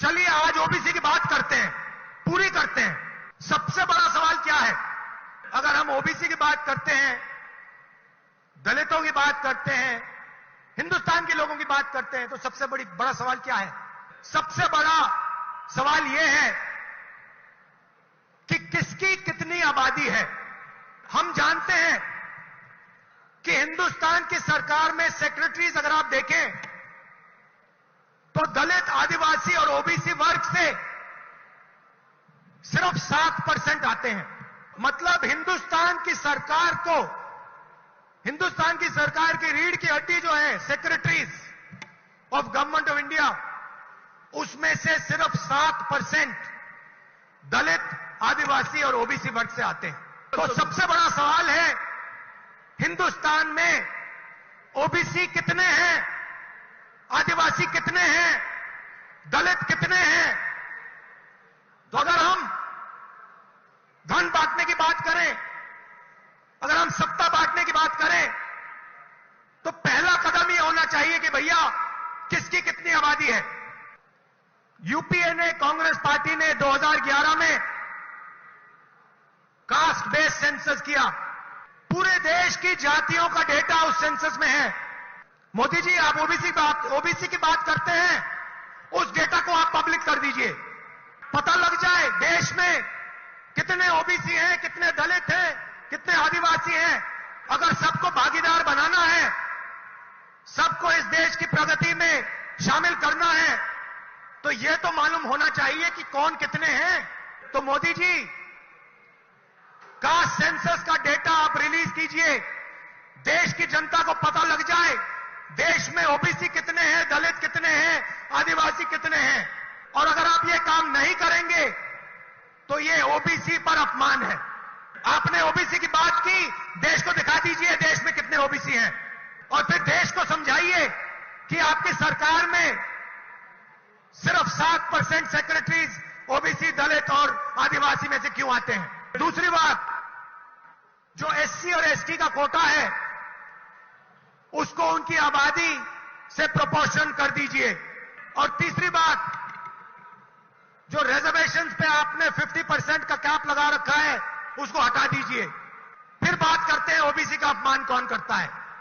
चलिए आज ओबीसी की बात करते हैं, पूरी करते हैं। सबसे बड़ा सवाल क्या है? अगर हम ओबीसी की बात करते हैं, दलितों की बात करते हैं, हिंदुस्तान के लोगों की बात करते हैं, तो सबसे बड़ा सवाल क्या है? सबसे बड़ा सवाल यह है कि किसकी कितनी आबादी है। हम जानते हैं कि हिंदुस्तान की सरकार में सेक्रेटरीज अगर आप देखें तो दलित, आदिवासी और ओबीसी वर्ग से सिर्फ 7% आते हैं। मतलब हिंदुस्तान की सरकार की रीढ़ की हड्डी जो है secretaries of government of India, उसमें से सिर्फ 7% दलित, आदिवासी और ओबीसी वर्ग से आते हैं। तो सबसे बड़ा सवाल है हिंदुस्तान में ओबीसी कितने हैं, आदिवासी कितने हैं, दलित कितने हैं। तो अगर हम धन बांटने की बात करें, अगर हम सत्ता बांटने की बात करें, तो पहला कदम यह होना चाहिए कि भैया किसकी कितनी आबादी है। यूपीए ने, कांग्रेस पार्टी ने 2011 में कास्ट बेस्ड सेंसस किया। पूरे देश की जातियों का डेटा उस सेंसस में है। मोदी जी, आप ओबीसी की बात करते हैं, उस डेटा को आप पब्लिक कर दीजिए, पता लग जाए देश में कितने ओबीसी हैं, कितने दलित हैं, कितने आदिवासी हैं। अगर सबको भागीदार बनाना है, सबको इस देश की प्रगति में शामिल करना है, तो यह तो मालूम होना चाहिए कि कौन कितने हैं। तो मोदी जी, कास्ट सेंसस का डेटा आप रिलीज कीजिए, देश की जनता को पता लग जाए देश में ओबीसी कितने हैं, दलित कितने हैं, आदिवासी कितने हैं। और अगर आप ये काम नहीं करेंगे तो ये ओबीसी पर अपमान है। आपने ओबीसी की बात की, देश को दिखा दीजिए देश में कितने ओबीसी हैं, और फिर देश को समझाइए कि आपकी सरकार में सिर्फ 7% सेक्रेटरीज ओबीसी, दलित और आदिवासी में से क्यों आते हैं। दूसरी बात, जो एससी और एसटी का कोटा है उसको उनकी आबादी से प्रोपोर्शन कर दीजिए। और तीसरी बात, जो रिजर्वेशंस पे आपने 50% का कैप लगा रखा है उसको हटा दीजिए। फिर बात करते हैं ओबीसी का अपमान कौन करता है।